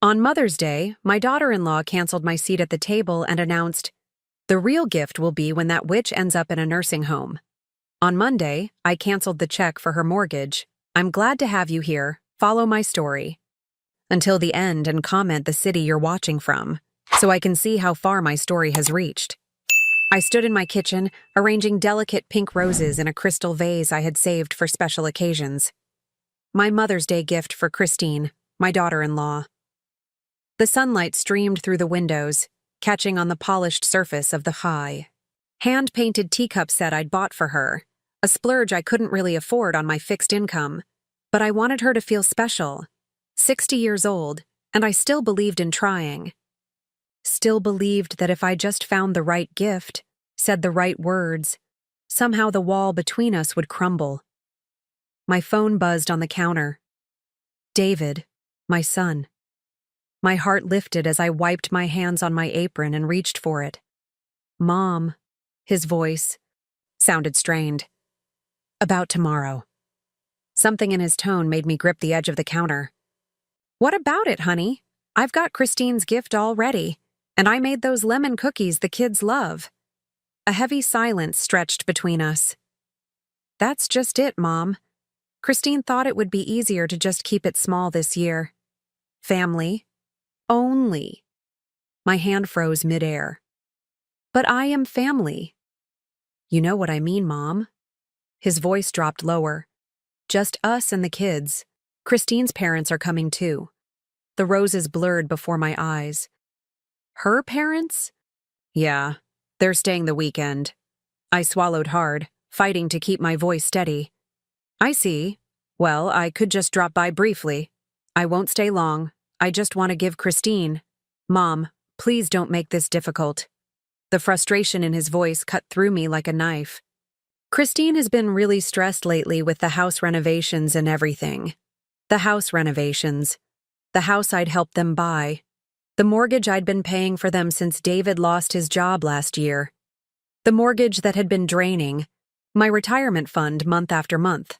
On Mother's Day, my daughter-in-law canceled my seat at the table and announced, "The real gift will be when that witch ends up in a nursing home." On Monday, I canceled the check for her mortgage. "I'm glad to have you here. Follow my story until the end and comment the city you're watching from, so I can see how far my story has reached." I stood in my kitchen, arranging delicate pink roses in a crystal vase I had saved for special occasions. My Mother's Day gift for Christine, my daughter-in-law. The sunlight streamed through the windows, catching on the polished surface of the high, hand-painted teacup set I'd bought for her, a splurge I couldn't really afford on my fixed income, but I wanted her to feel special. 60 years old, and I still believed in trying. Still believed that if I just found the right gift, said the right words, somehow the wall between us would crumble. My phone buzzed on the counter. David, my son. My heart lifted as I wiped my hands on my apron and reached for it. "Mom," his voice sounded strained. "About tomorrow." Something in his tone made me grip the edge of the counter. "What about it, honey? I've got Christine's gift all ready, and I made those lemon cookies the kids love." A heavy silence stretched between us. "That's just it, Mom. Christine thought it would be easier to just keep it small this year. Family. Only." My hand froze midair. "But I am family." "You know what I mean, Mom." His voice dropped lower. "Just us and the kids. Christine's parents are coming too." The roses blurred before my eyes. "Her parents?" "Yeah, they're staying the weekend." I swallowed hard, fighting to keep my voice steady. "I see. Well, I could just drop by briefly. I won't stay long. I just want to give Christine—" "Mom, please don't make this difficult." The frustration in his voice cut through me like a knife. "Christine has been really stressed lately with the house renovations and everything." The house renovations. The house I'd helped them buy. The mortgage I'd been paying for them since David lost his job last year. The mortgage that had been draining my retirement fund month after month.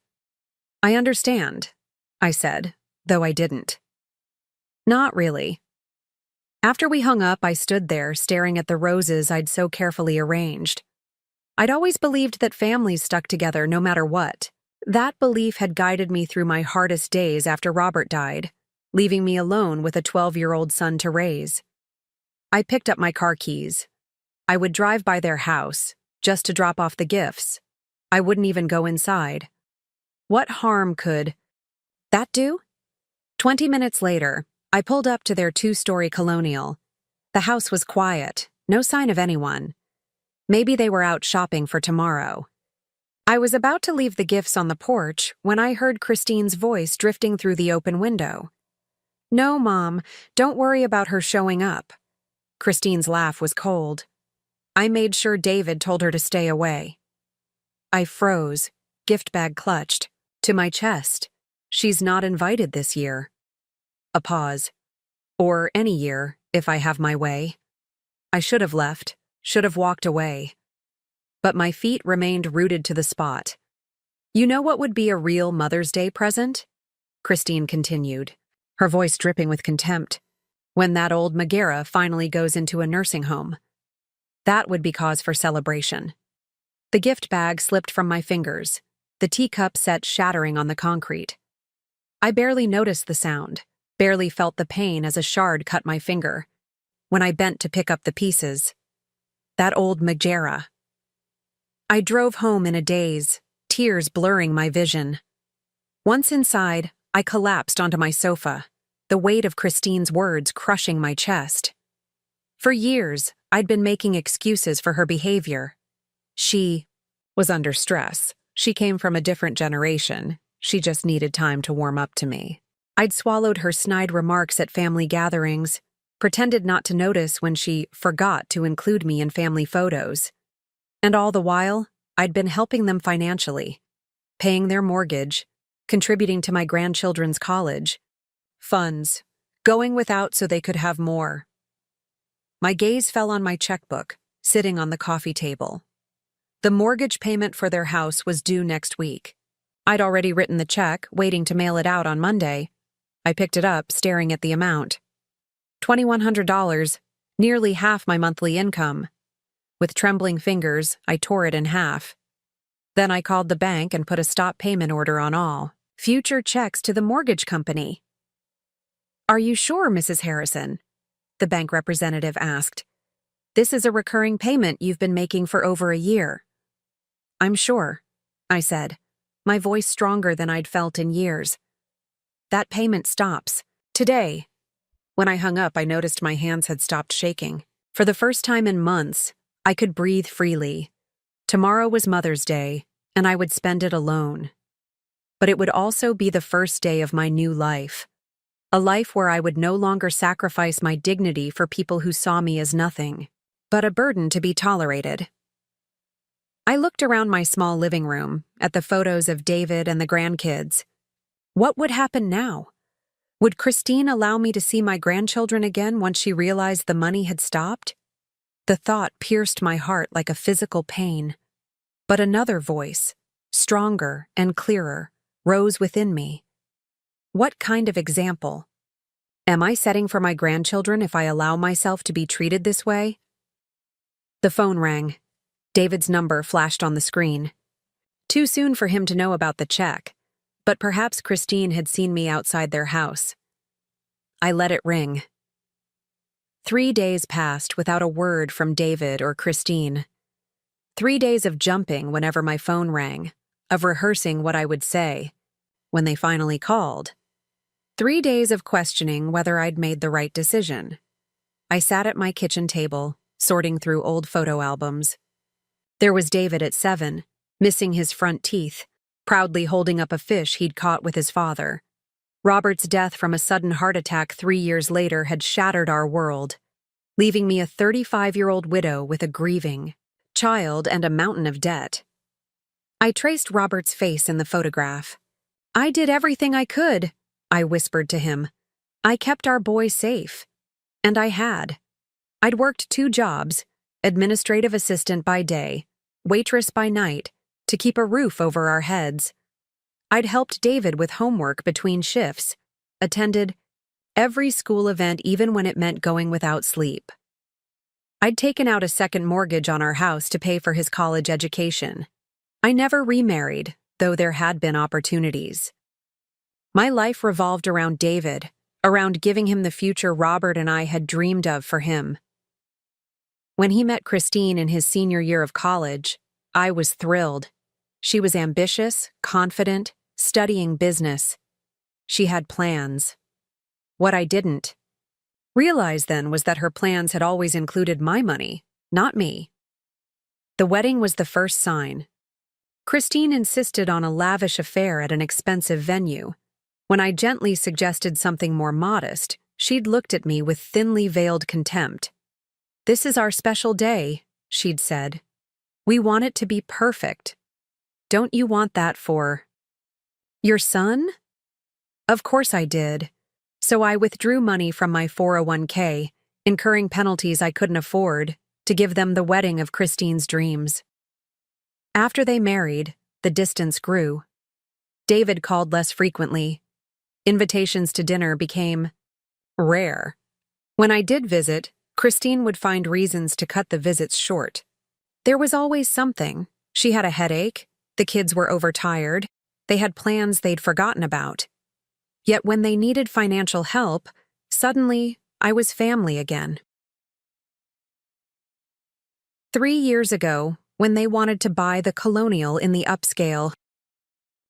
"I understand," I said, though I didn't. "Not really." After we hung up, I stood there, staring at the roses I'd so carefully arranged. I'd always believed that families stuck together no matter what. That belief had guided me through my hardest days after Robert died, leaving me alone with a 12-year-old son to raise. I picked up my car keys. I would drive by their house, just to drop off the gifts. I wouldn't even go inside. What harm could that do? 20 minutes later, I pulled up to their 2-story colonial. The house was quiet, no sign of anyone. Maybe they were out shopping for tomorrow. I was about to leave the gifts on the porch when I heard Christine's voice drifting through the open window. "No, Mom, don't worry about her showing up." Christine's laugh was cold. "I made sure David told her to stay away." I froze, gift bag clutched, to my chest. "She's not invited this year." A pause. "Or any year, if I have my way." I should have left, should have walked away. But my feet remained rooted to the spot. "You know what would be a real Mother's Day present?" Christine continued, her voice dripping with contempt. "When that old Megara finally goes into a nursing home. That would be cause for celebration." The gift bag slipped from my fingers, the teacup set shattering on the concrete. I barely noticed the sound, barely felt the pain as a shard cut my finger. When I bent to pick up the pieces, that old Megara. I drove home in a daze, tears blurring my vision. Once inside, I collapsed onto my sofa, the weight of Christine's words crushing my chest. For years, I'd been making excuses for her behavior. She was under stress. She came from a different generation. She just needed time to warm up to me. I'd swallowed her snide remarks at family gatherings, pretended not to notice when she forgot to include me in family photos. And all the while, I'd been helping them financially, paying their mortgage, contributing to my grandchildren's college, funds, going without so they could have more. My gaze fell on my checkbook, sitting on the coffee table. The mortgage payment for their house was due next week. I'd already written the check, waiting to mail it out on Monday. I picked it up, staring at the amount. $2,100, nearly half my monthly income. With trembling fingers, I tore it in half. Then I called the bank and put a stop payment order on all future checks to the mortgage company. "Are you sure, Mrs. Harrison?" the bank representative asked. "This is a recurring payment you've been making for over a year." "I'm sure," I said, my voice stronger than I'd felt in years. "That payment stops today." When I hung up, I noticed my hands had stopped shaking. For the first time in months, I could breathe freely. Tomorrow was Mother's Day, and I would spend it alone. But it would also be the first day of my new life. A life where I would no longer sacrifice my dignity for people who saw me as nothing, but a burden to be tolerated. I looked around my small living room, at the photos of David and the grandkids. What would happen now? Would Christine allow me to see my grandchildren again once she realized the money had stopped? The thought pierced my heart like a physical pain. But another voice, stronger and clearer, rose within me. What kind of example? Am I setting for my grandchildren if I allow myself to be treated this way? The phone rang. David's number flashed on the screen. Too soon for him to know about the check, but perhaps Christine had seen me outside their house. I let it ring. 3 days passed without a word from David or Christine. 3 days of jumping whenever my phone rang, of rehearsing what I would say when they finally called. 3 days of questioning whether I'd made the right decision. I sat at my kitchen table, sorting through old photo albums. There was David at 7, missing his front teeth, proudly holding up a fish he'd caught with his father. Robert's death from a sudden heart attack 3 years later had shattered our world, leaving me a 35-year-old widow with a grieving child and a mountain of debt. I traced Robert's face in the photograph. "I did everything I could," I whispered to him. "I kept our boy safe." And I had. I'd worked 2 jobs, administrative assistant by day, waitress by night, to keep a roof over our heads. I'd helped David with homework between shifts, attended every school event even when it meant going without sleep. I'd taken out a second mortgage on our house to pay for his college education. I never remarried, though there had been opportunities. My life revolved around David, around giving him the future Robert and I had dreamed of for him. When he met Christine in his senior year of college, I was thrilled. She was ambitious, confident, studying business. She had plans. What I didn't realize then was that her plans had always included my money, not me. The wedding was the first sign. Christine insisted on a lavish affair at an expensive venue. When I gently suggested something more modest, she'd looked at me with thinly veiled contempt. "This is our special day," she'd said. "We want it to be perfect. Don't you want that for your son?" Of course I did. So I withdrew money from my 401k, incurring penalties I couldn't afford, to give them the wedding of Christine's dreams. After they married, the distance grew. David called less frequently. Invitations to dinner became rare. When I did visit, Christine would find reasons to cut the visits short. There was always something. She had a headache, the kids were overtired, they had plans they'd forgotten about. Yet when they needed financial help, suddenly I was family again. 3 years ago, when they wanted to buy the Colonial in the upscale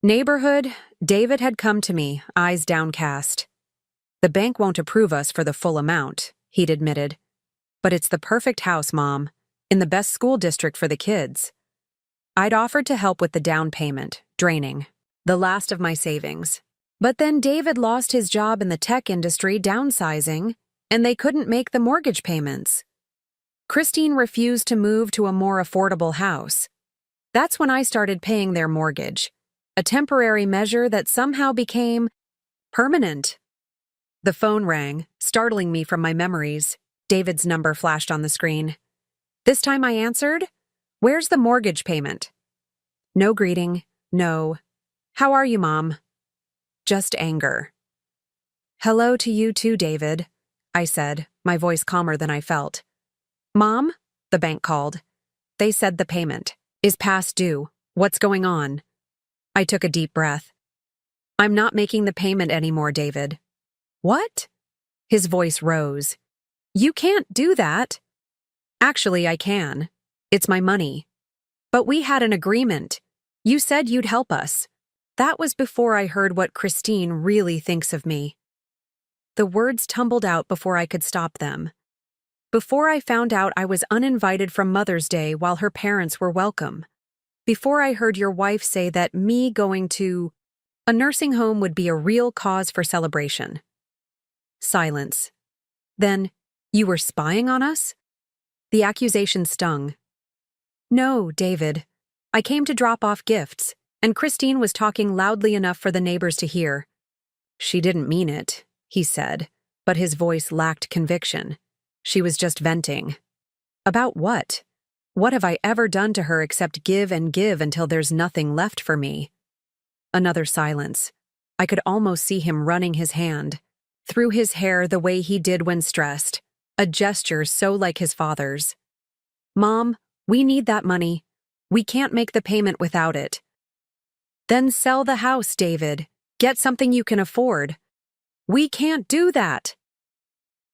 neighborhood, David had come to me, eyes downcast. "The bank won't approve us for the full amount," he'd admitted. "But it's the perfect house, Mom, in the best school district for the kids." I'd offered to help with the down payment, draining the last of my savings. But then David lost his job in the tech industry, downsizing, and they couldn't make the mortgage payments. Christine refused to move to a more affordable house. That's when I started paying their mortgage, a temporary measure that somehow became permanent. The phone rang, startling me from my memories. David's number flashed on the screen. This time I answered, "Where's the mortgage payment?" No greeting, no. "How are you, Mom?" Just anger. "Hello to you too, David. I said, my voice calmer than I felt. Mom? The bank called. They said the payment is past due. What's going on? I took a deep breath. I'm not making the payment anymore, David. What? His voice rose. You can't do that. Actually, I can. It's my money. But we had an agreement. You said you'd help us. That was before I heard what Christine really thinks of me. The words tumbled out before I could stop them. Before I found out I was uninvited from Mother's Day while her parents were welcome. Before I heard your wife say that me going to a nursing home would be a real cause for celebration. Silence. Then, you were spying on us? The accusation stung. No, David. I came to drop off gifts, and Christine was talking loudly enough for the neighbors to hear. She didn't mean it, he said, but his voice lacked conviction. She was just venting. About what? What have I ever done to her except give and give until there's nothing left for me? Another silence. I could almost see him running his hand through his hair the way he did when stressed, a gesture so like his father's. Mom, we need that money. We can't make the payment without it. Then sell the house, David. Get something you can afford. We can't do that.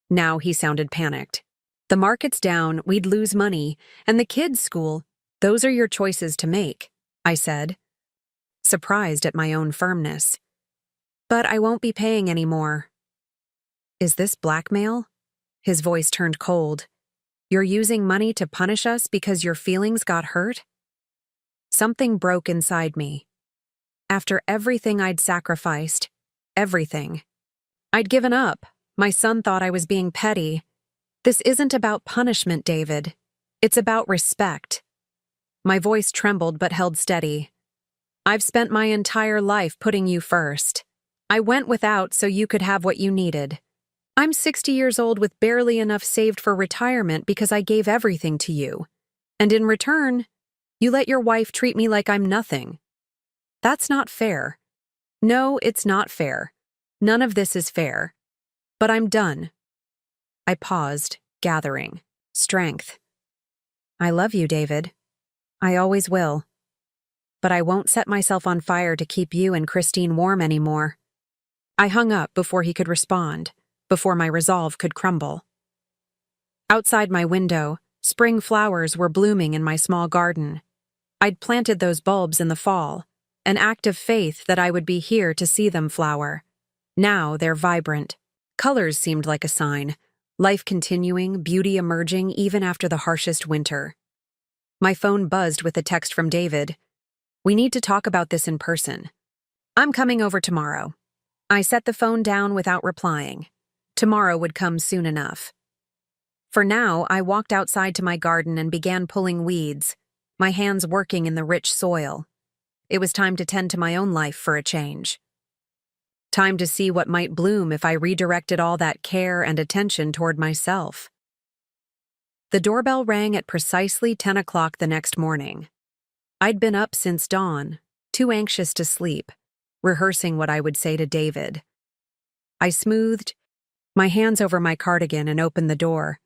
Now he sounded panicked. The market's down, we'd lose money, and the kids' school, those are your choices to make, I said, surprised at my own firmness. But I won't be paying anymore. Is this blackmail? His voice turned cold. You're using money to punish us because your feelings got hurt? Something broke inside me. After everything I'd sacrificed, everything. I'd given up. My son thought I was being petty. This isn't about punishment, David. It's about respect. My voice trembled but held steady. I've spent my entire life putting you first. I went without so you could have what you needed. I'm 60 years old with barely enough saved for retirement because I gave everything to you. And in return, you let your wife treat me like I'm nothing. That's not fair. No, it's not fair. None of this is fair. But I'm done. I paused, gathering strength. I love you, David. I always will. But I won't set myself on fire to keep you and Christine warm anymore. I hung up before he could respond, before my resolve could crumble. Outside my window, spring flowers were blooming in my small garden. I'd planted those bulbs in the fall, an act of faith that I would be here to see them flower. Now they're vibrant. Colors seemed like a sign, life continuing, beauty emerging even after the harshest winter. My phone buzzed with a text from David. We need to talk about this in person. I'm coming over tomorrow. I set the phone down without replying. Tomorrow would come soon enough. For now, I walked outside to my garden and began pulling weeds, my hands working in the rich soil. It was time to tend to my own life for a change. Time to see what might bloom if I redirected all that care and attention toward myself. The doorbell rang at precisely 10 o'clock the next morning. I'd been up since dawn, too anxious to sleep, rehearsing what I would say to David. I smoothed my hands over my cardigan and opened the door.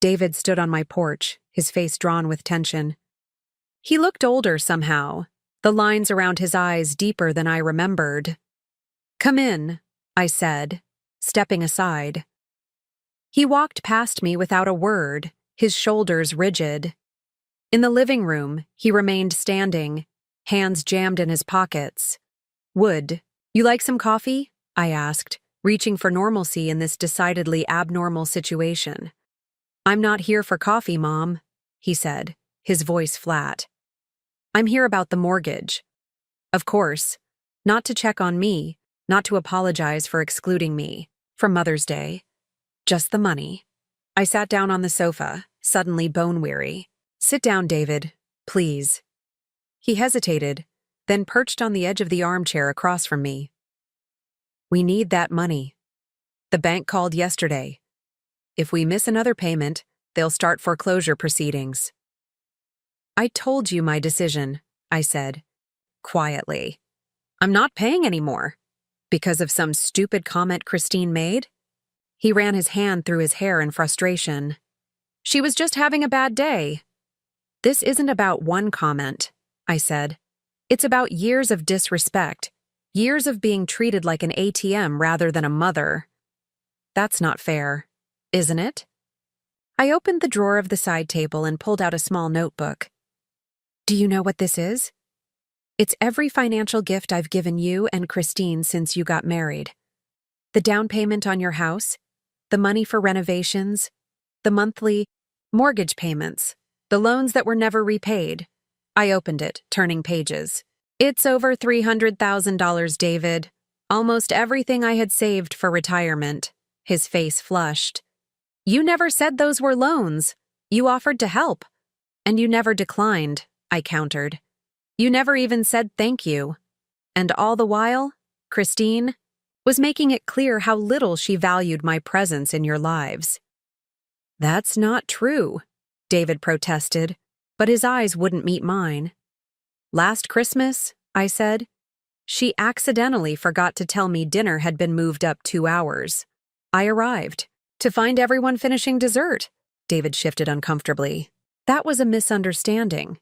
David stood on my porch, his face drawn with tension. He looked older somehow, the lines around his eyes deeper than I remembered. Come in, I said, stepping aside. He walked past me without a word, his shoulders rigid. In the living room, he remained standing, hands jammed in his pockets. Would you like some coffee? I asked, reaching for normalcy in this decidedly abnormal situation. I'm not here for coffee, Mom, he said, his voice flat. I'm here about the mortgage. Of course, not to check on me, not to apologize for excluding me from Mother's Day. Just the money. I sat down on the sofa, suddenly bone-weary. Sit down, David, please. He hesitated, then perched on the edge of the armchair across from me. We need that money. The bank called yesterday. If we miss another payment, they'll start foreclosure proceedings. I told you my decision, I said, quietly. I'm not paying anymore. Because of some stupid comment Christine made? He ran his hand through his hair in frustration. She was just having a bad day. This isn't about one comment, I said. It's about years of disrespect, years of being treated like an ATM rather than a mother. That's not fair, isn't it? I opened the drawer of the side table and pulled out a small notebook. Do you know what this is? It's every financial gift I've given you and Christine since you got married. The down payment on your house, the money for renovations, the monthly mortgage payments, the loans that were never repaid. I opened it, turning pages. It's over $300,000, David. Almost everything I had saved for retirement. His face flushed. You never said those were loans. You offered to help. And you never declined, I countered. You never even said thank you. And all the while, Christine was making it clear how little she valued my presence in your lives. That's not true, David protested, but his eyes wouldn't meet mine. Last Christmas, I said, she accidentally forgot to tell me dinner had been moved up 2 hours. I arrived to find everyone finishing dessert. David shifted uncomfortably. That was a misunderstanding.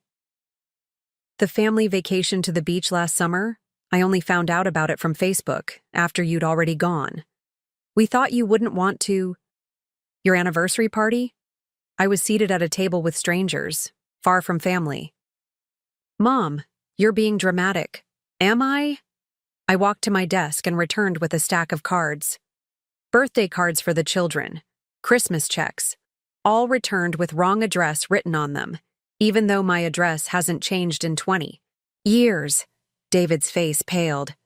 The family vacation to the beach last summer, I only found out about it from Facebook after you'd already gone. We thought you wouldn't want to. Your anniversary party? I was seated at a table with strangers, far from family. Mom, you're being dramatic. Am I? I walked to my desk and returned with a stack of cards. Birthday cards for the children, Christmas checks, all returned with wrong address written on them, even though my address hasn't changed in 20 years. David's face paled.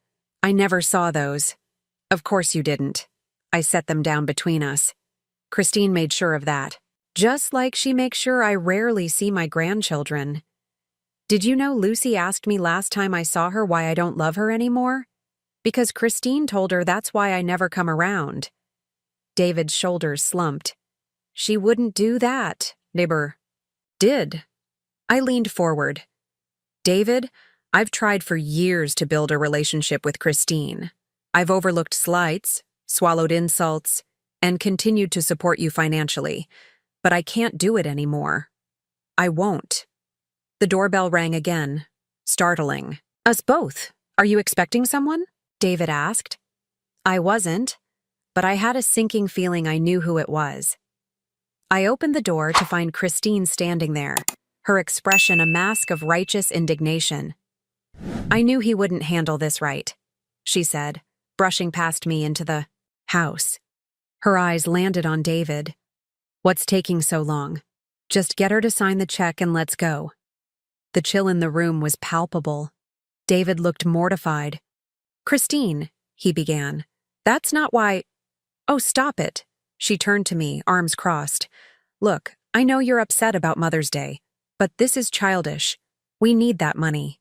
I never saw those. Of course you didn't. I set them down between us. Christine made sure of that. Just like she makes sure I rarely see my grandchildren. Did you know Lucy asked me last time I saw her why I don't love her anymore? Because Christine told her that's why I never come around. David's shoulders slumped. She wouldn't do that, neighbor. Did. I leaned forward. David, I've tried for years to build a relationship with Christine. I've overlooked slights, swallowed insults, and continued to support you financially, but I can't do it anymore. I won't. The doorbell rang again, startling. Us both. Are you expecting someone? David asked. I wasn't, but I had a sinking feeling I knew who it was. I opened the door to find Christine standing there, her expression a mask of righteous indignation. I knew he wouldn't handle this right, she said, brushing past me into the house. Her eyes landed on David. What's taking so long? Just get her to sign the check and let's go. The chill in the room was palpable. David looked mortified. Christine, he began. That's not why. Oh, stop it. She turned to me, arms crossed. Look, I know you're upset about Mother's Day, but this is childish. We need that money.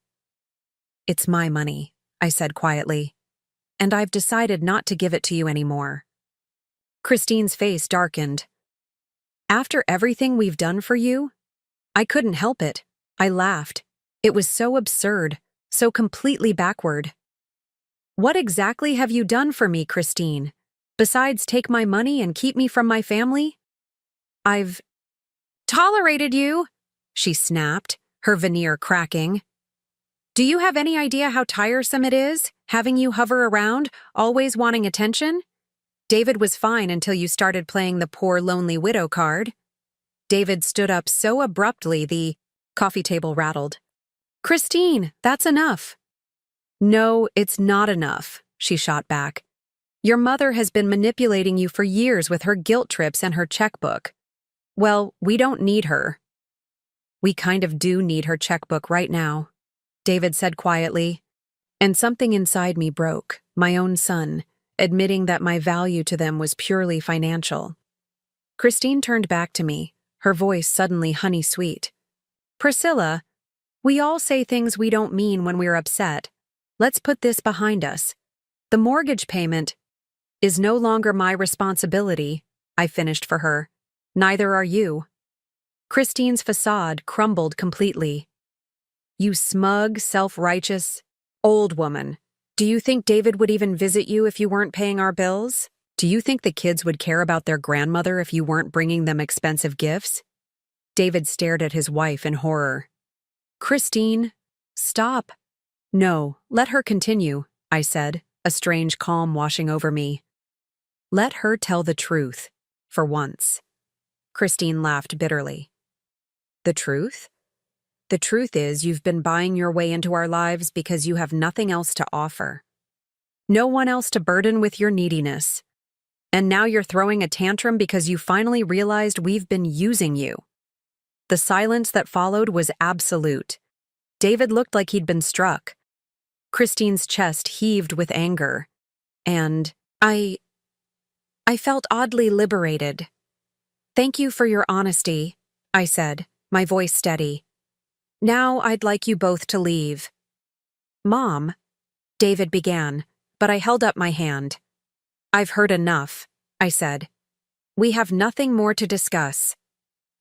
It's my money, I said quietly, and I've decided not to give it to you anymore. Christine's face darkened. After everything we've done for you? I couldn't help it. I laughed. It was so absurd, so completely backward. What exactly have you done for me, Christine? Besides take my money and keep me from my family? I've tolerated you, she snapped, her veneer cracking. Do you have any idea how tiresome it is, having you hover around, always wanting attention? David was fine until you started playing the poor lonely widow card. David stood up so abruptly the coffee table rattled. Christine, that's enough. No, it's not enough, she shot back. Your mother has been manipulating you for years with her guilt trips and her checkbook. Well, we don't need her. We kind of do need her checkbook right now, David said quietly, and something inside me broke, my own son, admitting that my value to them was purely financial. Christine turned back to me, her voice suddenly honey-sweet. Priscilla, we all say things we don't mean when we're upset. Let's put this behind us. The mortgage payment is no longer my responsibility, I finished for her. Neither are you. Christine's facade crumbled completely. You smug, self-righteous, old woman. Do you think David would even visit you if you weren't paying our bills? Do you think the kids would care about their grandmother if you weren't bringing them expensive gifts? David stared at his wife in horror. Christine, stop. No, let her continue, I said, a strange calm washing over me. Let her tell the truth, for once. Christine laughed bitterly. The truth? The truth is you've been buying your way into our lives because you have nothing else to offer. No one else to burden with your neediness. And now you're throwing a tantrum because you finally realized we've been using you. The silence that followed was absolute. David looked like he'd been struck. Christine's chest heaved with anger. And I felt oddly liberated. Thank you for your honesty, I said, my voice steady. Now I'd like you both to leave. Mom, David began, but I held up my hand. I've heard enough, I said. We have nothing more to discuss.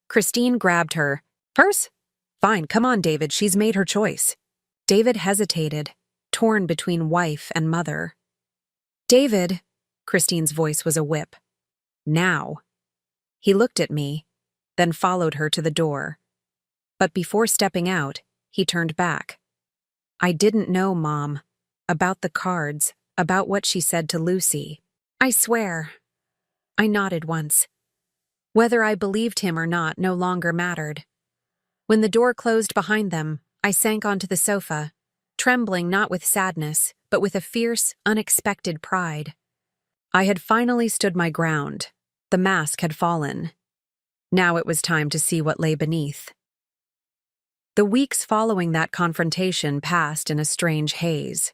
Christine grabbed her. Purse? Fine, come on, David, she's made her choice. David hesitated, torn between wife and mother. David, Christine's voice was a whip. Now. He looked at me, then followed her to the door. But before stepping out, he turned back. I didn't know, Mom. About the cards, about what she said to Lucy. I swear. I nodded once. Whether I believed him or not no longer mattered. When the door closed behind them, I sank onto the sofa, trembling not with sadness, but with a fierce, unexpected pride. I had finally stood my ground. The mask had fallen. Now it was time to see what lay beneath. The weeks following that confrontation passed in a strange haze.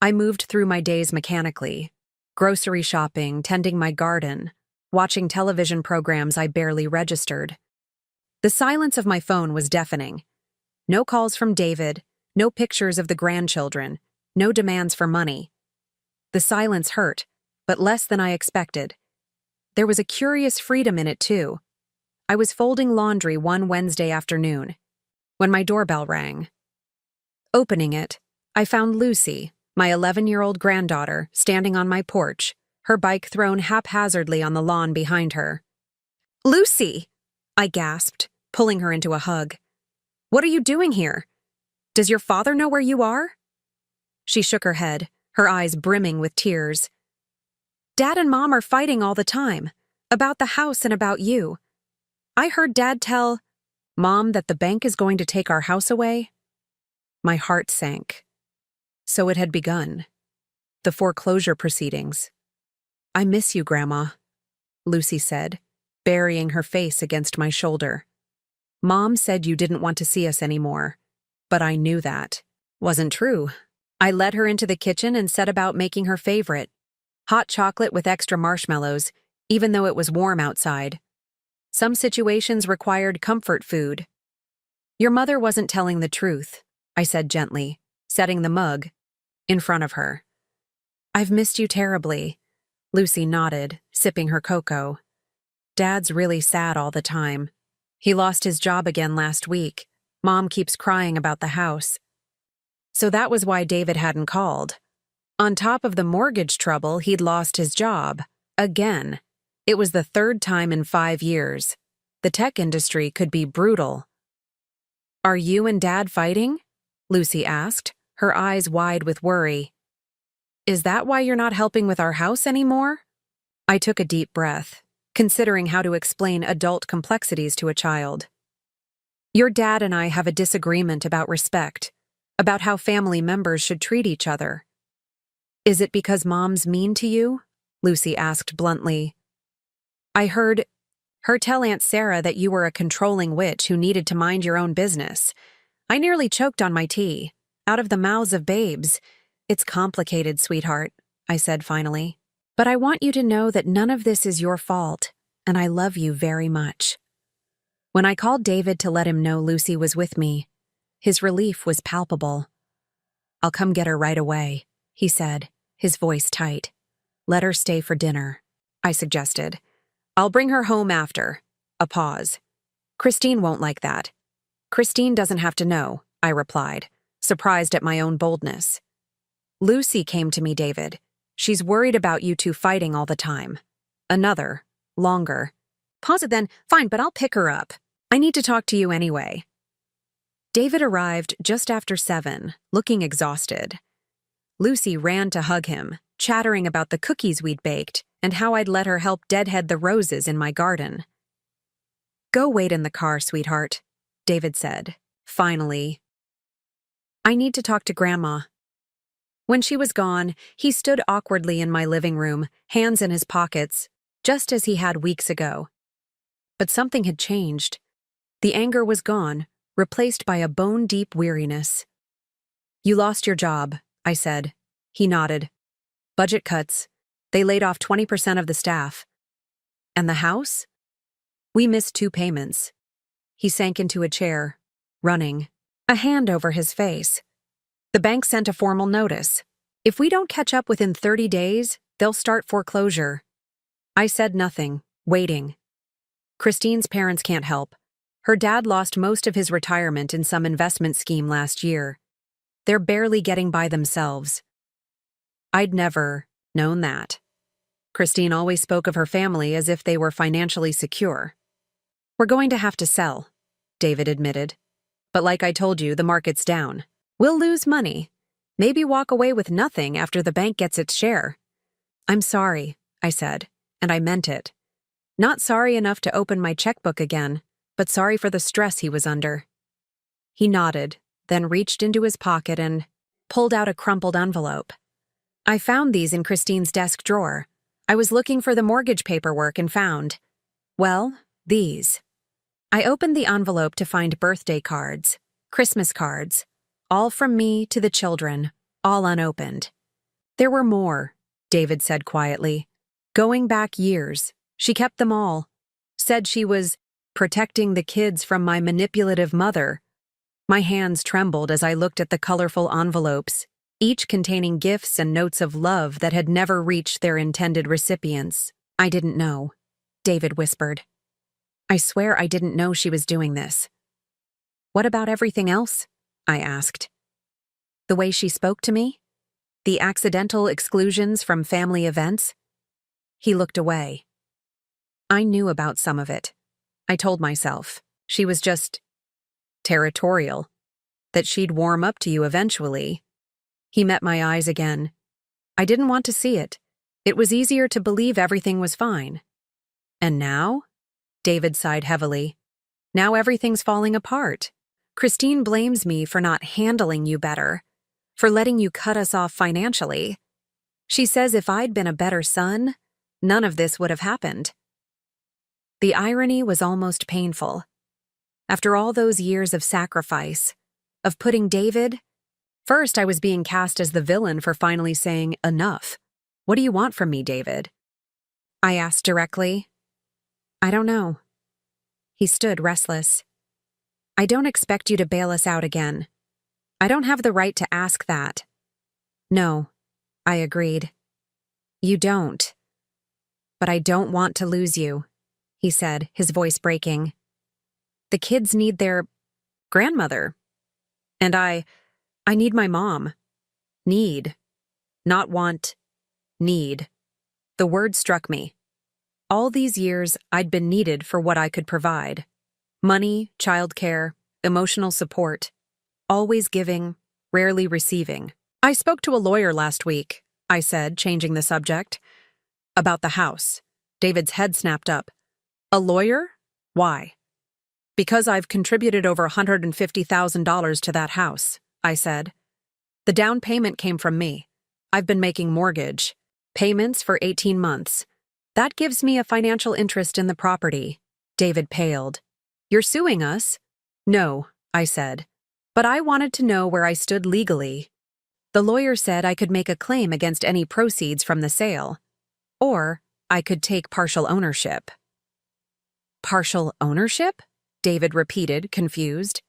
I moved through my days mechanically, grocery shopping, tending my garden, watching television programs I barely registered. The silence of my phone was deafening. No calls from David, no pictures of the grandchildren, no demands for money. The silence hurt, but less than I expected. There was a curious freedom in it, too. I was folding laundry one Wednesday afternoon, when my doorbell rang. Opening it, I found Lucy, my 11-year-old granddaughter, standing on my porch, her bike thrown haphazardly on the lawn behind her. Lucy! I gasped, pulling her into a hug. What are you doing here? Does your father know where you are? She shook her head, her eyes brimming with tears. Dad and Mom are fighting all the time, about the house and about you. I heard Dad tell Mom that the bank is going to take our house away. My heart sank. So it had begun. The foreclosure proceedings. I miss you, Grandma, Lucy said, burying her face against my shoulder. Mom said you didn't want to see us anymore, but I knew that wasn't true. I led her into the kitchen and set about making her favorite, hot chocolate with extra marshmallows, even though it was warm outside. Some situations required comfort food. Your mother wasn't telling the truth, I said gently, setting the mug in front of her. I've missed you terribly, Lucy nodded, sipping her cocoa. Dad's really sad all the time. He lost his job again last week. Mom keeps crying about the house. So that was why David hadn't called. On top of the mortgage trouble, he'd lost his job. Again. It was the third time in 5 years. The tech industry could be brutal. Are you and Dad fighting? Lucy asked, her eyes wide with worry. Is that why you're not helping with our house anymore? I took a deep breath, considering how to explain adult complexities to a child. Your dad and I have a disagreement about respect, about how family members should treat each other. Is it because Mom's mean to you? Lucy asked bluntly. I heard her tell Aunt Sarah that you were a controlling witch who needed to mind your own business. I nearly choked on my tea, out of the mouths of babes. It's complicated, sweetheart, I said finally. But I want you to know that none of this is your fault, and I love you very much. When I called David to let him know Lucy was with me, his relief was palpable. I'll come get her right away, he said, his voice tight. Let her stay for dinner, I suggested. I'll bring her home after. A pause. Christine won't like that. Christine doesn't have to know, I replied, surprised at my own boldness. Lucy came to me, David. She's worried about you two fighting all the time. Another, longer. Pause it then. Fine, but I'll pick her up. I need to talk to you anyway. David arrived just after 7, looking exhausted. Lucy ran to hug him, chattering about the cookies we'd baked and how I'd let her help deadhead the roses in my garden. Go wait in the car, sweetheart, David said, finally. I need to talk to Grandma. When she was gone, he stood awkwardly in my living room, hands in his pockets, just as he had weeks ago. But something had changed. The anger was gone, replaced by a bone-deep weariness. You lost your job, I said. He nodded. Budget cuts. They laid off 20% of the staff. And the house? We missed 2 payments. He sank into a chair, running, a hand over his face. The bank sent a formal notice. If we don't catch up within 30 days, they'll start foreclosure. I said nothing, waiting. Christine's parents can't help. Her dad lost most of his retirement in some investment scheme last year. They're barely getting by themselves. I'd never known that. Christine always spoke of her family as if they were financially secure. We're going to have to sell, David admitted. But like I told you, the market's down. We'll lose money. Maybe walk away with nothing after the bank gets its share. I'm sorry, I said, and I meant it. Not sorry enough to open my checkbook again, but sorry for the stress he was under. He nodded, then reached into his pocket and pulled out a crumpled envelope. I found these in Christine's desk drawer. I was looking for the mortgage paperwork and found, well, these. I opened the envelope to find birthday cards, Christmas cards, all from me to the children, all unopened. There were more, David said quietly. Going back years, she kept them all. Said she was protecting the kids from my manipulative mother. My hands trembled as I looked at the colorful envelopes, each containing gifts and notes of love that had never reached their intended recipients. I didn't know, David whispered. I swear I didn't know she was doing this. What about everything else? I asked. The way she spoke to me? The accidental exclusions from family events? He looked away. I knew about some of it. I told myself she was just territorial, that she'd warm up to you eventually. He met my eyes again. I didn't want to see it. It was easier to believe everything was fine. And now? David sighed heavily. Now everything's falling apart. Christine blames me for not handling you better, for letting you cut us off financially. She says if I'd been a better son, none of this would have happened. The irony was almost painful. After all those years of sacrifice, of putting David, first I was being cast as the villain for finally saying, enough. What do you want from me, David? I asked directly. I don't know. He stood restless. I don't expect you to bail us out again. I don't have the right to ask that. No, I agreed. You don't. But I don't want to lose you, he said, his voice breaking. The kids need their grandmother. And I need my mom. Need. Not want. Need. The word struck me. All these years, I'd been needed for what I could provide. Money, childcare, emotional support. Always giving, rarely receiving. I spoke to a lawyer last week, I said, changing the subject. About the house. David's head snapped up. A lawyer? Why? Because I've contributed over $150,000 to that house, I said. The down payment came from me. I've been making mortgage payments for 18 months. That gives me a financial interest in the property. David paled. You're suing us? No, I said. But I wanted to know where I stood legally. The lawyer said I could make a claim against any proceeds from the sale. Or I could take partial ownership. Partial ownership? David repeated, confused.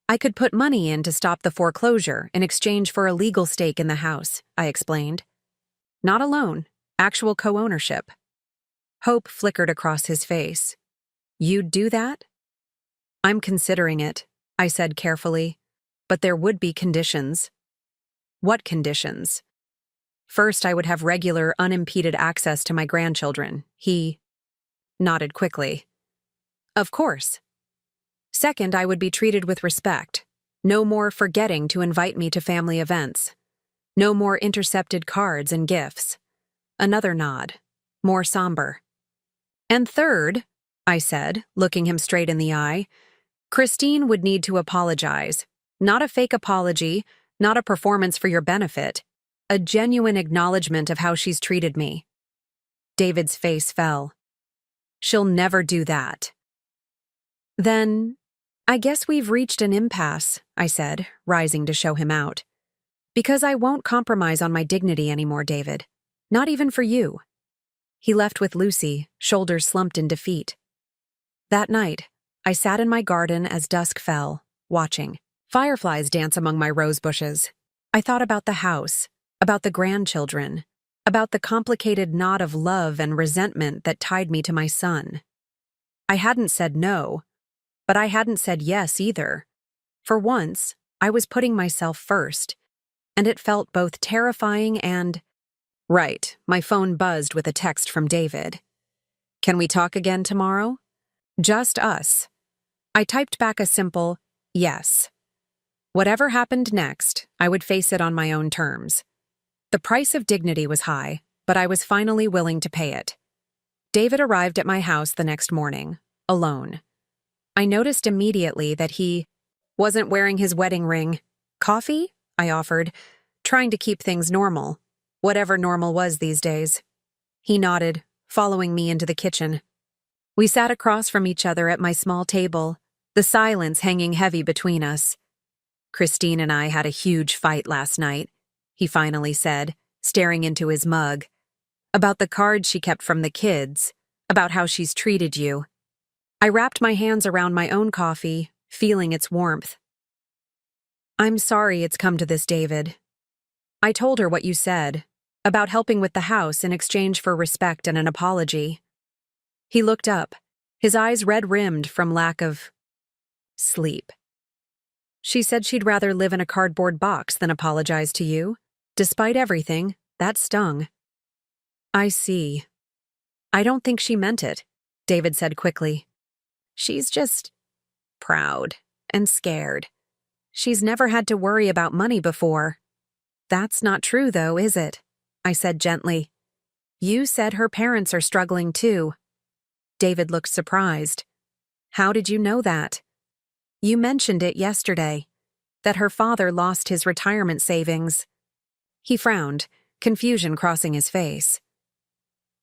I could put money in to stop the foreclosure in exchange for a legal stake in the house, I explained. Not a loan, actual co-ownership. Hope flickered across his face. You'd do that? I'm considering it, I said carefully, but there would be conditions. What conditions? First, I would have regular, unimpeded access to my grandchildren. He nodded quickly. Of course. Second, I would be treated with respect. No more forgetting to invite me to family events. No more intercepted cards and gifts. Another nod, more somber. And third, I said, looking him straight in the eye, Christine would need to apologize. Not a fake apology, not a performance for your benefit. A genuine acknowledgement of how she's treated me. David's face fell. She'll never do that. Then, I guess we've reached an impasse, I said, rising to show him out. Because I won't compromise on my dignity anymore, David. Not even for you. He left with Lucy, shoulders slumped in defeat. That night, I sat in my garden as dusk fell, watching. Fireflies dance among my rose bushes. I thought about the house, about the grandchildren, about the complicated knot of love and resentment that tied me to my son. I hadn't said no, but I hadn't said yes either. For once, I was putting myself first, and it felt both terrifying and… Right, my phone buzzed with a text from David. Can we talk again tomorrow? Just us. I typed back a simple yes. Whatever happened next, I would face it on my own terms. The price of dignity was high, but I was finally willing to pay it. David arrived at my house the next morning, alone. I noticed immediately that he wasn't wearing his wedding ring. Coffee? I offered, trying to keep things normal, whatever normal was these days. He nodded, following me into the kitchen. We sat across from each other at my small table, the silence hanging heavy between us. Christine and I had a huge fight last night, he finally said, staring into his mug. About the cards she kept from the kids, about how she's treated you. I wrapped my hands around my own coffee, feeling its warmth. I'm sorry it's come to this, David. I told her what you said, about helping with the house in exchange for respect and an apology. He looked up, his eyes red-rimmed from lack of sleep. She said she'd rather live in a cardboard box than apologize to you. Despite everything, that stung. I see. I don't think she meant it, David said quickly. She's just proud and scared. She's never had to worry about money before. That's not true, though, is it? I said gently. You said her parents are struggling, too. David looked surprised. How did you know that? You mentioned it yesterday, that her father lost his retirement savings. He frowned, confusion crossing his face.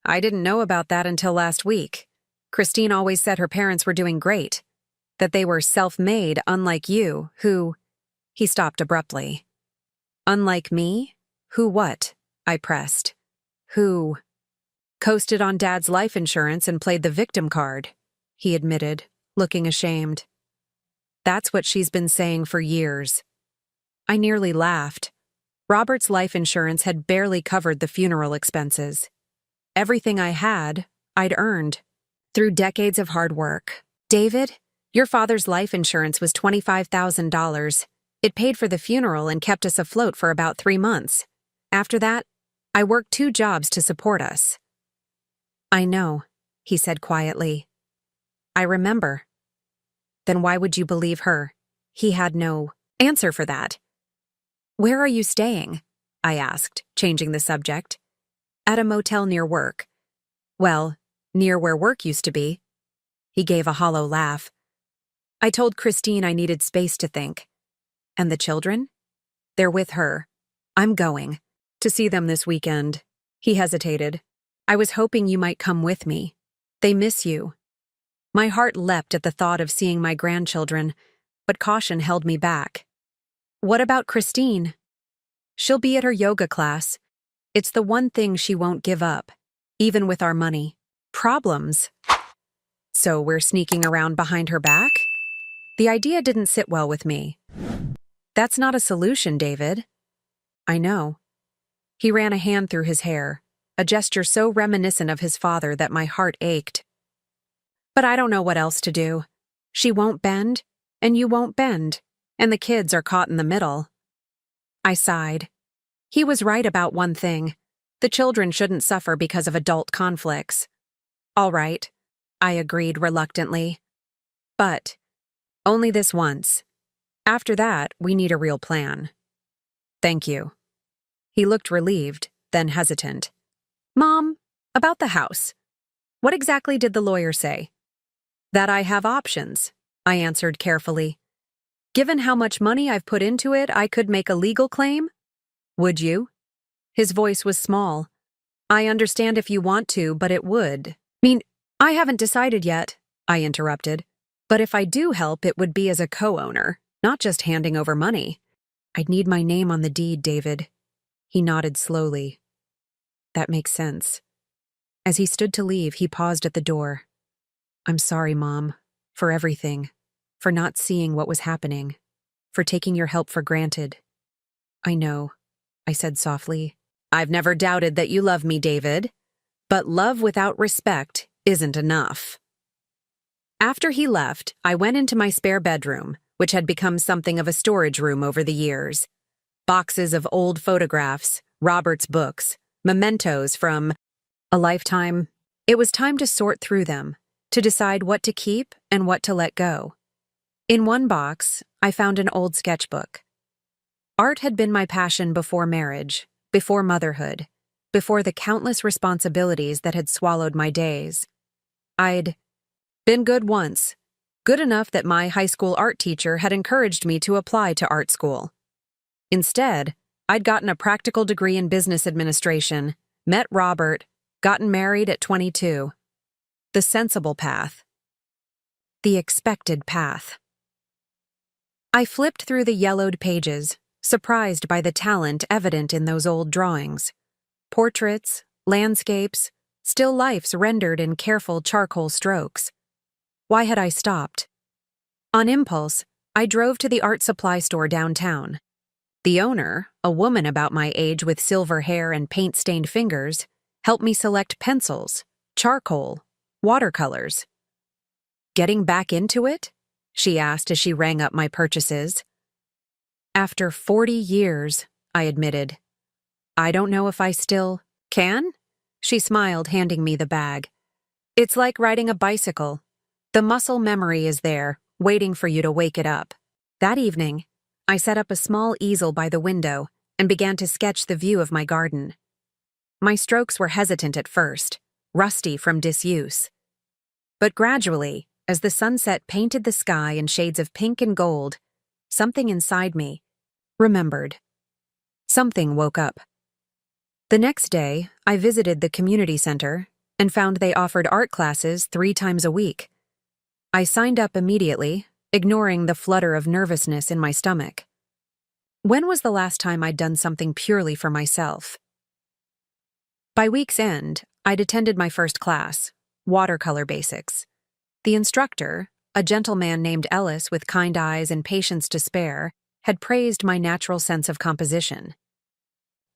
I didn't know about that until last week. Christine always said her parents were doing great, that they were self-made, unlike you, who… He stopped abruptly. Unlike me? Who what? I pressed. Who… Coasted on Dad's life insurance and played the victim card, he admitted, looking ashamed. That's what she's been saying for years. I nearly laughed. Robert's life insurance had barely covered the funeral expenses. Everything I had, I'd earned. Through decades of hard work. David, your father's life insurance was $25,000. It paid for the funeral and kept us afloat for about 3 months. After that, I worked 2 jobs to support us. I know, he said quietly. I remember. Then why would you believe her? He had no answer for that. Where are you staying? I asked, changing the subject. At a motel near work. Well, near where work used to be. He gave a hollow laugh. I told Christine I needed space to think. And the children? They're with her. I'm going. To see them this weekend. He hesitated. I was hoping you might come with me. They miss you. My heart leapt at the thought of seeing my grandchildren, but caution held me back. What about Christine? She'll be at her yoga class. It's the one thing she won't give up, even with our money. Problems. So we're sneaking around behind her back? The idea didn't sit well with me. That's not a solution, David. I know. He ran a hand through his hair, a gesture so reminiscent of his father that my heart ached. But I don't know what else to do. She won't bend, and you won't bend, and the kids are caught in the middle. I sighed. He was right about one thing. The children shouldn't suffer because of adult conflicts. All right, I agreed reluctantly. But only this once. After that, we need a real plan. Thank you. He looked relieved, then hesitant. Mom, about the house. What exactly did the lawyer say? That I have options, I answered carefully. Given how much money I've put into it, I could make a legal claim? Would you? His voice was small. I understand if you want to, but it would. I haven't decided yet, I interrupted. But if I do help, it would be as a co-owner, not just handing over money. I'd need my name on the deed, David. He nodded slowly. That makes sense. As he stood to leave, he paused at the door. I'm sorry, Mom, for everything, for not seeing what was happening, for taking your help for granted. I know, I said softly. I've never doubted that you love me, David. But love without respect isn't enough. After he left, I went into my spare bedroom, which had become something of a storage room over the years. Boxes of old photographs, Robert's books, mementos from a lifetime. It was time to sort through them, to decide what to keep and what to let go. In one box, I found an old sketchbook. Art had been my passion before marriage, before motherhood, before the countless responsibilities that had swallowed my days. I'd been good once, good enough that my high school art teacher had encouraged me to apply to art school. Instead, I'd gotten a practical degree in business administration, met Robert, gotten married at 22. The sensible path. The expected path. I flipped through the yellowed pages, surprised by the talent evident in those old drawings. Portraits, landscapes, still lifes rendered in careful charcoal strokes. Why had I stopped? On impulse, I drove to the art supply store downtown. The owner, a woman about my age with silver hair and paint-stained fingers, helped me select pencils, charcoal, watercolors. Getting back into it? She asked as she rang up my purchases. After 40 years, I admitted. I don't know if I still can? She smiled, handing me the bag. It's like riding a bicycle. The muscle memory is there, waiting for you to wake it up. That evening, I set up a small easel by the window and began to sketch the view of my garden. My strokes were hesitant at first, rusty from disuse. But gradually, as the sunset painted the sky in shades of pink and gold, something inside me remembered. Something woke up. The next day, I visited the community center and found they offered art classes 3 times a week. I signed up immediately, ignoring the flutter of nervousness in my stomach. When was the last time I'd done something purely for myself? By week's end, I'd attended my first class, watercolor basics. The instructor, a gentleman named Ellis with kind eyes and patience to spare, had praised my natural sense of composition.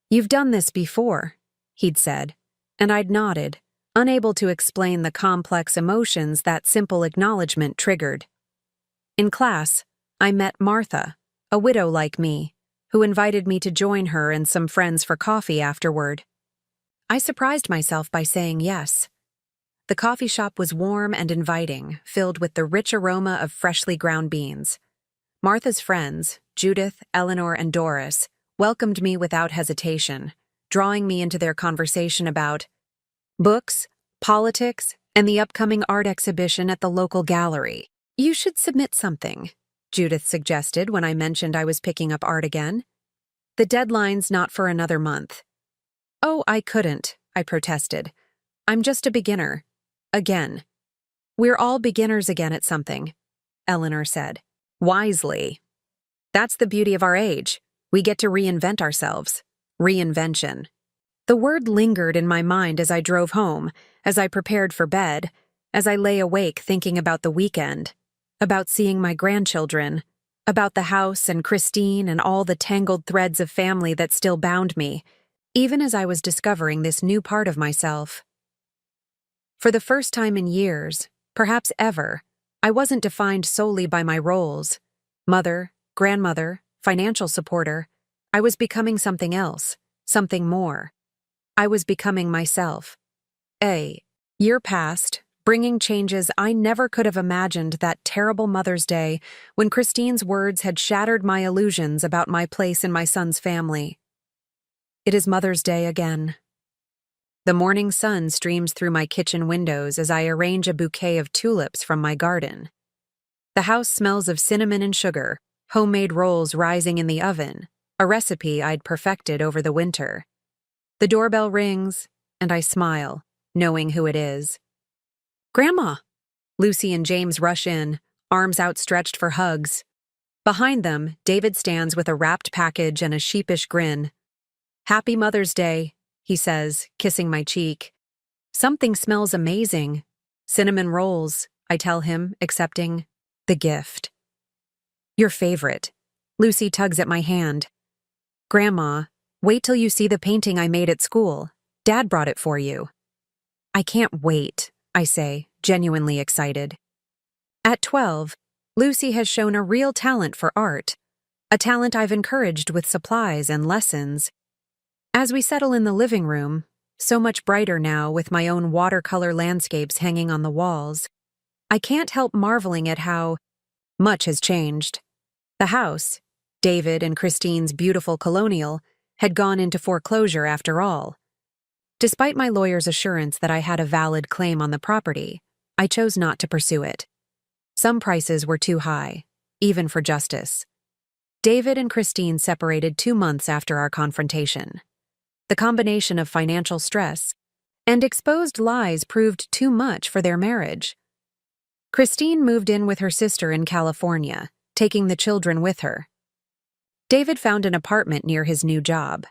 You've done this before, he'd said, and I'd nodded, unable to explain the complex emotions that simple acknowledgement triggered. In class, I met Martha, a widow like me, who invited me to join her and some friends for coffee afterward. I surprised myself by saying yes. The coffee shop was warm and inviting, filled with the rich aroma of freshly ground beans. Martha's friends, Judith, Eleanor, and Doris, welcomed me without hesitation, drawing me into their conversation about books, politics, and the upcoming art exhibition at the local gallery. You should submit something, Judith suggested when I mentioned I was picking up art again. The deadline's not for another month. Oh, I couldn't, I protested. I'm just a beginner. Again. We're all beginners again at something, Eleanor said. Wisely. That's the beauty of our age. We get to reinvent ourselves. Reinvention. The word lingered in my mind as I drove home, as I prepared for bed, as I lay awake thinking about the weekend, about seeing my grandchildren, about the house and Christine and all the tangled threads of family that still bound me, even as I was discovering this new part of myself. For the first time in years, perhaps ever, I wasn't defined solely by my roles. Mother, grandmother, financial supporter. I was becoming something else, something more. I was becoming myself. A year passed, bringing changes I never could have imagined that terrible Mother's Day when Christine's words had shattered my illusions about my place in my son's family. It is Mother's Day again. The morning sun streams through my kitchen windows as I arrange a bouquet of tulips from my garden. The house smells of cinnamon and sugar, homemade rolls rising in the oven, a recipe I'd perfected over the winter. The doorbell rings, and I smile, knowing who it is. Grandma! Lucy and James rush in, arms outstretched for hugs. Behind them, David stands with a wrapped package and a sheepish grin. Happy Mother's Day, he says, kissing my cheek. Something smells amazing. Cinnamon rolls, I tell him, accepting the gift. Your favorite. Lucy tugs at my hand. Grandma, wait till you see the painting I made at school. Dad brought it for you. I can't wait, I say, genuinely excited. At 12, Lucy has shown a real talent for art, a talent I've encouraged with supplies and lessons. As we settle in the living room, so much brighter now with my own watercolor landscapes hanging on the walls, I can't help marveling at how much has changed. The house, David and Christine's beautiful colonial, had gone into foreclosure after all. Despite my lawyer's assurance that I had a valid claim on the property, I chose not to pursue it. Some prices were too high, even for justice. David and Christine separated 2 months after our confrontation. The combination of financial stress and exposed lies proved too much for their marriage. Christine moved in with her sister in California, taking the children with her. David found an apartment near his new job,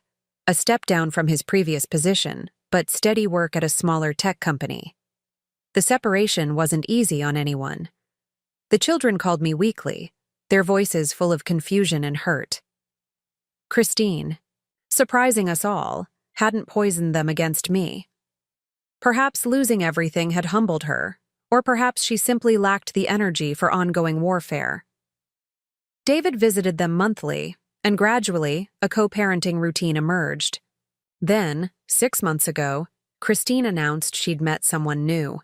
a step down from his previous position, but steady work at a smaller tech company. The separation wasn't easy on anyone. The children called me weekly, their voices full of confusion and hurt. Christine, surprising us all, hadn't poisoned them against me. Perhaps losing everything had humbled her, or perhaps she simply lacked the energy for ongoing warfare. David visited them monthly, and gradually, a co-parenting routine emerged. Then, 6 months ago, Christine announced she'd met someone new.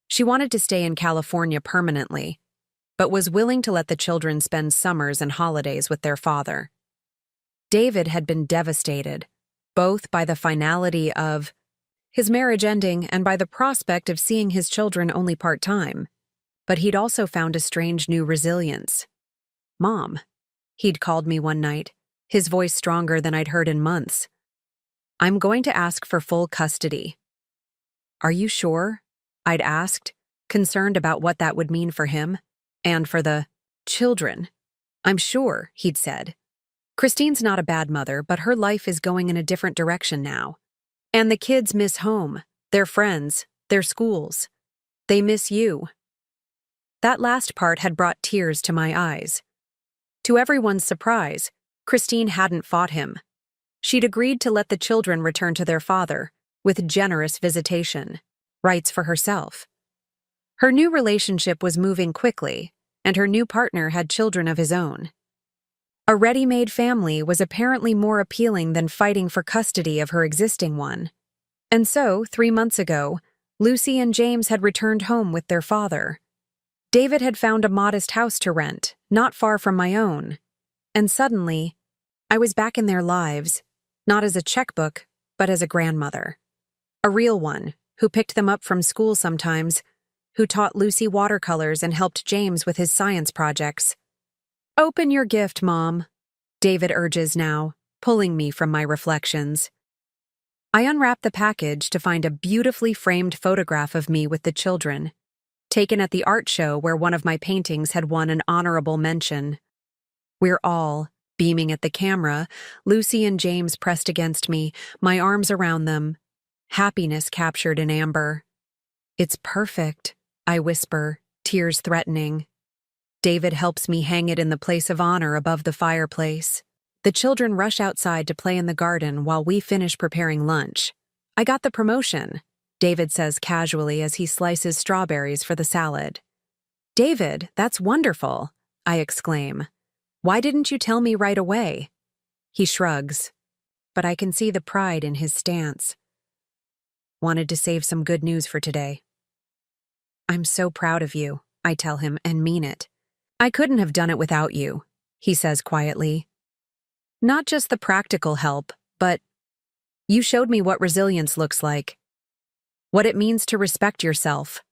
She wanted to stay in California permanently, but was willing to let the children spend summers and holidays with their father. David had been devastated, both by the finality of his marriage ending and by the prospect of seeing his children only part-time. But he'd also found a strange new resilience. Mom, he'd called me one night, his voice stronger than I'd heard in months. I'm going to ask for full custody. Are you sure? I'd asked, concerned about what that would mean for him and for the children. I'm sure, he'd said. Christine's not a bad mother, but her life is going in a different direction now. And the kids miss home, their friends, their schools. They miss you. That last part had brought tears to my eyes. To everyone's surprise, Christine hadn't fought him. She'd agreed to let the children return to their father, with generous visitation, rights for herself. Her new relationship was moving quickly, and her new partner had children of his own. A ready-made family was apparently more appealing than fighting for custody of her existing one. And so, 3 months ago, Lucy and James had returned home with their father. David had found a modest house to rent, not far from my own. And suddenly, I was back in their lives, not as a checkbook, but as a grandmother. A real one, who picked them up from school sometimes, who taught Lucy watercolors and helped James with his science projects. Open your gift, Mom, David urges now, pulling me from my reflections. I unwrap the package to find a beautifully framed photograph of me with the children, taken at the art show where one of my paintings had won an honorable mention. We're all, beaming at the camera, Lucy and James pressed against me, my arms around them, happiness captured in amber. It's perfect, I whisper, tears threatening. David helps me hang it in the place of honor above the fireplace. The children rush outside to play in the garden while we finish preparing lunch. I got the promotion, David says casually as he slices strawberries for the salad. David, that's wonderful, I exclaim. Why didn't you tell me right away? He shrugs. but I can see the pride in his stance. Wanted to save some good news for today. I'm so proud of you, I tell him, and mean it. I couldn't have done it without you, he says quietly. Not just the practical help, but you showed me what resilience looks like. What it means to respect yourself.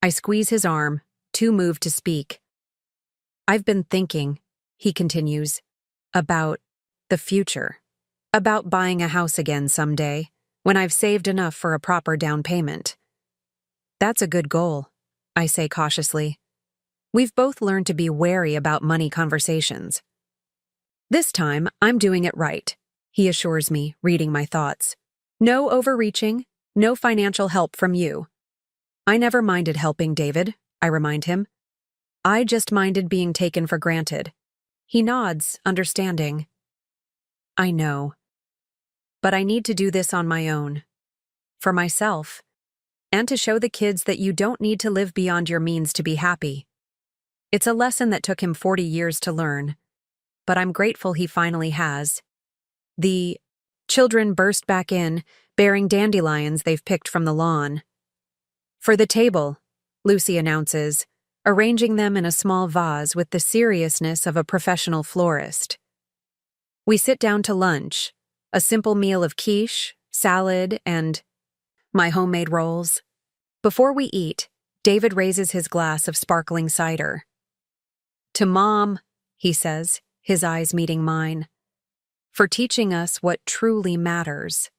I squeeze his arm, too moved to speak. I've been thinking, he continues, about the future. About buying a house again someday, when I've saved enough for a proper down payment. That's a good goal, I say cautiously. We've both learned to be wary about money conversations. This time, I'm doing it right, he assures me, reading my thoughts. No overreaching, no financial help from you. I never minded helping David, I remind him. I just minded being taken for granted. He nods, understanding. I know. But I need to do this on my own. For myself. And to show the kids that you don't need to live beyond your means to be happy. It's a lesson that took him 40 years to learn. But I'm grateful he finally has. The children burst back in, bearing dandelions they've picked from the lawn. For the table, Lucy announces, arranging them in a small vase with the seriousness of a professional florist. We sit down to lunch, a simple meal of quiche, salad, and my homemade rolls. Before we eat, David raises his glass of sparkling cider. To Mom, he says, his eyes meeting mine, for teaching us what truly matters.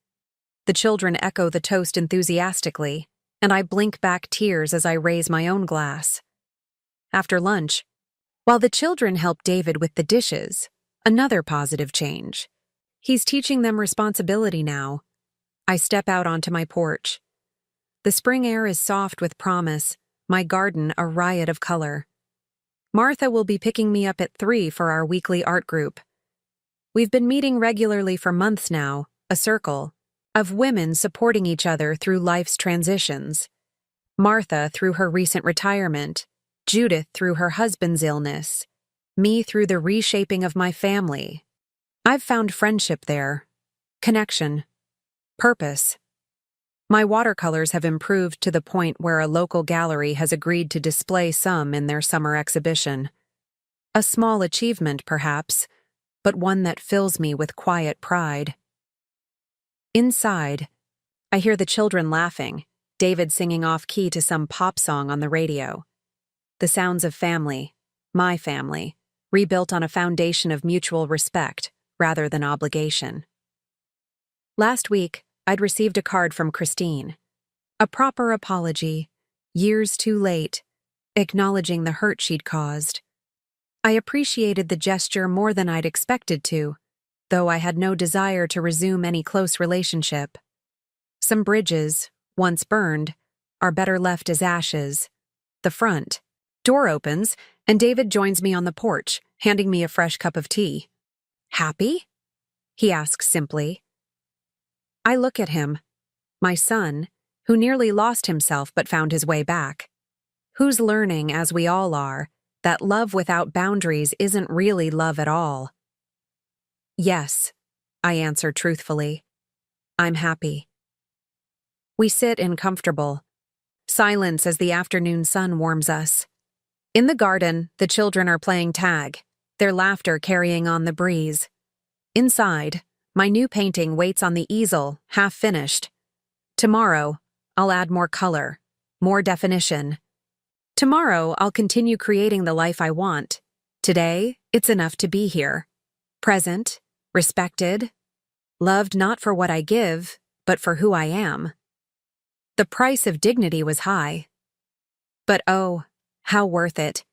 The children echo the toast enthusiastically, and I blink back tears as I raise my own glass. After lunch, while the children help David with the dishes, another positive change. He's teaching them responsibility now. I step out onto my porch. The spring air is soft with promise, my garden a riot of color. Martha will be picking me up at 3 for our weekly art group. We've been meeting regularly for months now, a circle of women supporting each other through life's transitions. Martha through her recent retirement, Judith through her husband's illness, me through the reshaping of my family. I've found friendship there, connection, purpose. My watercolors have improved to the point where a local gallery has agreed to display some in their summer exhibition. A small achievement, perhaps, but one that fills me with quiet pride. Inside, I hear the children laughing, David singing off-key to some pop song on the radio. The sounds of family, my family, rebuilt on a foundation of mutual respect rather than obligation. Last week, I'd received a card from Christine. A proper apology, years too late, acknowledging the hurt she'd caused. I appreciated the gesture more than I'd expected to, though I had no desire to resume any close relationship. Some bridges, once burned, are better left as ashes. The front door opens, and David joins me on the porch, handing me a fresh cup of tea. Happy? He asks simply. I look at him, my son, who nearly lost himself but found his way back. Who's learning, as we all are, that love without boundaries isn't really love at all. Yes, I answer truthfully. I'm happy. We sit in comfortable silence as the afternoon sun warms us. In the garden, the children are playing tag, their laughter carrying on the breeze. Inside, my new painting waits on the easel, half finished. Tomorrow, I'll add more color, more definition. Tomorrow, I'll continue creating the life I want. Today, it's enough to be here. Present, respected, loved not for what I give, but for who I am. The price of dignity was high. But oh, how worth it.